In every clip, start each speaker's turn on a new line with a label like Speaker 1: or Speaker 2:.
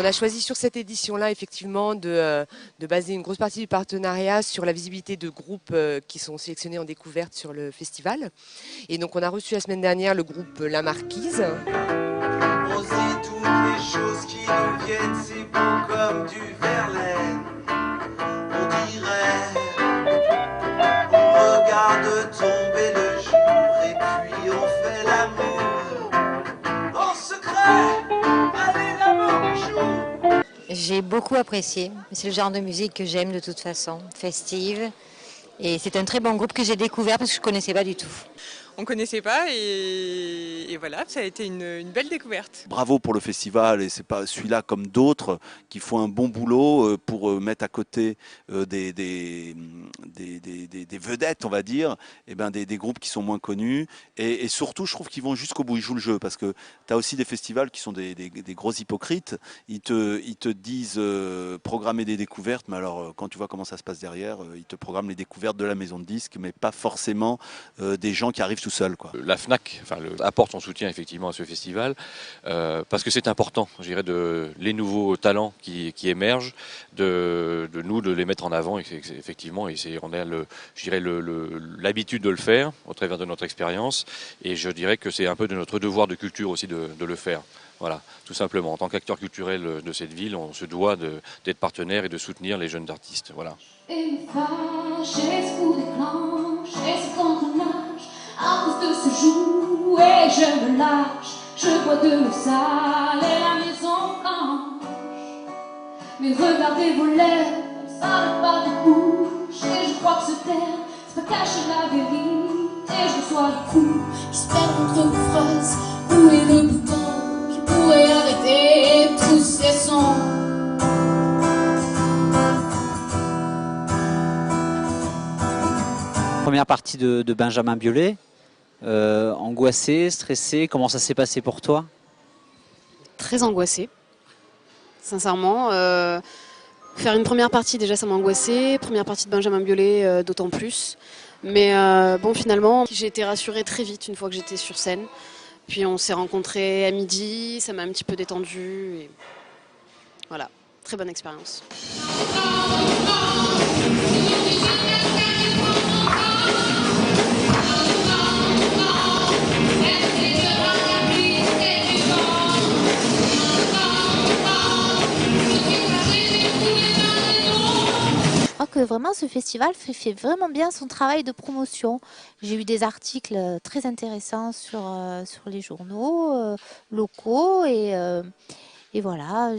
Speaker 1: a choisi sur cette édition-là, effectivement, de baser une grosse partie du partenariat sur la visibilité de groupes qui sont sélectionnés en découverte sur le festival. Et donc, on a reçu la semaine dernière le groupe La Marquise.
Speaker 2: On sait toutes les choses qui nous viennent, c'est beau comme du Verlaine. On dirait, on regarde tomber le jour et puis on fait l'amour en secret. Allez, l'amour joue.
Speaker 3: J'ai beaucoup apprécié. C'est le genre de musique que j'aime de toute façon, festive. Et c'est un très bon groupe que j'ai découvert parce que je ne connaissais pas du tout.
Speaker 4: On ne connaissait pas et voilà, ça a été une belle découverte.
Speaker 5: Bravo pour le festival, et c'est pas celui-là comme d'autres qui font un bon boulot pour mettre à côté des vedettes, on va dire, et ben des groupes qui sont moins connus, et surtout je trouve qu'ils vont jusqu'au bout, ils jouent le jeu, parce que tu as aussi des festivals qui sont des gros hypocrites, ils te disent programmer des découvertes, mais alors quand tu vois comment ça se passe derrière, ils te programment les découvertes de la maison de disques, mais pas forcément des gens qui arrivent tout seuls, quoi.
Speaker 6: La FNAC apporte son soutien effectivement à ce festival parce que c'est important, je dirais, les nouveaux talents qui émergent, de nous de les mettre en avant effectivement, et on a l'habitude de le faire au travers de notre expérience, et je dirais que c'est un peu de notre devoir de culture aussi de le faire. Voilà, tout simplement. En tant qu'acteur culturel de cette ville, on se doit d'être partenaire et de soutenir les jeunes artistes. Voilà.
Speaker 7: À cause de ce jour, et je me lâche, je bois de l'eau sale et la maison blanche. Mais regardez vos lèvres, ça n'a pas de bouche, et je crois que ce terme, c'est pas cacher la vérité. Je reçois les coups qui se perdent entre nos phrases. Où est le bouton qui pourrait arrêter tous ces sons?
Speaker 8: Première partie de Benjamin Biolay. Angoissé, stressé, comment ça s'est passé pour toi?
Speaker 9: Très angoissé, sincèrement. Faire une première partie, déjà ça m'a angoissé. Première partie de Benjamin Biolay, d'autant plus. Mais bon, finalement, j'ai été rassurée très vite une fois que j'étais sur scène. Puis on s'est rencontrés à midi, ça m'a un petit peu détendue. Et voilà, très bonne expérience.
Speaker 10: Je crois que vraiment ce festival fait vraiment bien son travail de promotion. J'ai eu des articles très intéressants sur les journaux locaux et voilà.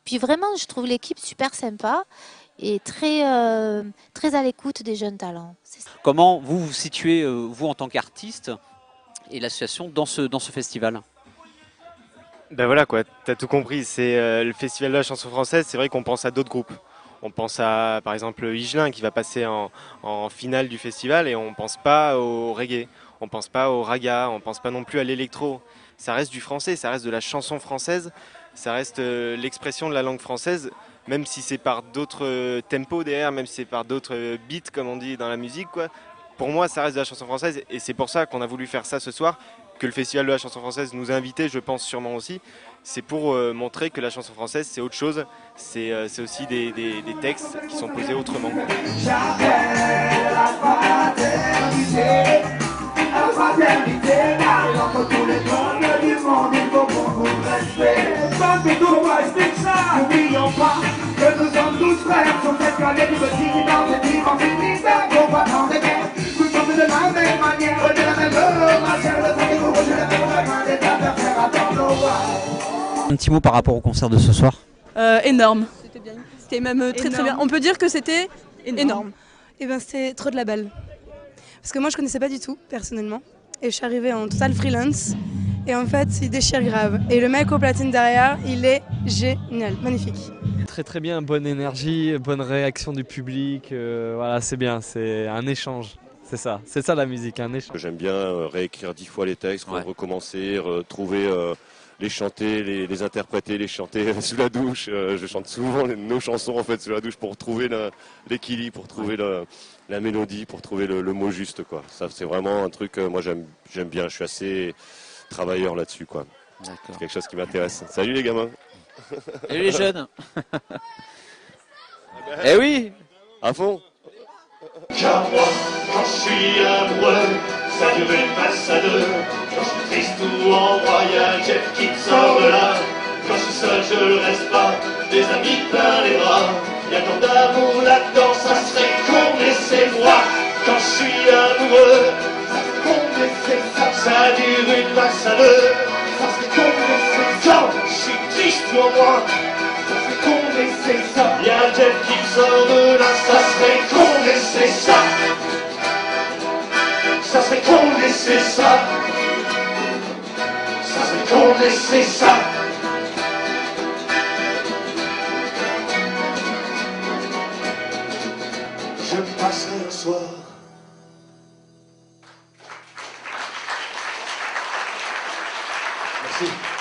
Speaker 10: Puis vraiment, je trouve l'équipe super sympa et très à l'écoute des jeunes talents.
Speaker 8: Comment vous vous situez, vous en tant qu'artiste et l'association dans ce festival?
Speaker 11: Ben voilà quoi, t'as tout compris, c'est le festival de la chanson française, c'est vrai qu'on pense à d'autres groupes. On pense à par exemple Higelin qui va passer en finale du festival, et on pense pas au reggae, on pense pas au raga, on pense pas non plus à l'électro. Ça reste du français, ça reste de la chanson française, ça reste l'expression de la langue française, même si c'est par d'autres tempos derrière, même si c'est par d'autres beats comme on dit dans la musique, quoi. Pour moi ça reste de la chanson française, et c'est pour ça qu'on a voulu faire ça ce soir, que le Festival de la chanson française nous a invités, je pense sûrement aussi. C'est pour montrer que la chanson française c'est autre chose, c'est aussi des textes qui sont posés autrement.
Speaker 8: Un petit mot par rapport au concert de ce soir?
Speaker 12: Énorme. C'était bien. C'était même très très bien. On peut dire que c'était énorme. Et ben c'était trop de la balle. Parce que moi je connaissais pas du tout personnellement. Et je suis arrivée en total freelance. Et en fait il déchire grave. Et le mec au platine derrière, il est génial, magnifique.
Speaker 13: Très très bien, bonne énergie, bonne réaction du public. Voilà, c'est bien, c'est un échange. C'est ça la musique, un échange.
Speaker 14: J'aime bien réécrire 10 fois les textes, recommencer, retrouver, les chanter, les interpréter, les chanter sous la douche. Je chante souvent nos chansons en fait sous la douche pour trouver l'équilibre, pour trouver la mélodie, pour trouver le mot juste, quoi. Ça c'est vraiment un truc, moi j'aime bien, je suis assez travailleur là-dessus, quoi. C'est quelque chose qui m'intéresse. Salut les gamins.
Speaker 8: Et les jeunes. Eh oui.
Speaker 14: À fond.
Speaker 15: Car moi, quand je suis amoureux, ça dure une passe à deux. Quand je suis triste ou en roi, y'a Jeff qui me sort de là. Quand je suis seul, je le reste pas, des amis plein les bras. Y'a tant d'amour là-dedans, ça serait con de laisser moi. Quand je suis amoureux, ça serait con de laisser ça. Ça dure une passe à deux, ça serait con de laisser ça. Quand je suis triste pour moi, ça serait con de laisser ça. Y'a Jeff qui me sort de là, ça serait con de laisser ça. Ça serait con de laisser ça. Ça serait con de laisser ça. Je passerai un soir. Merci.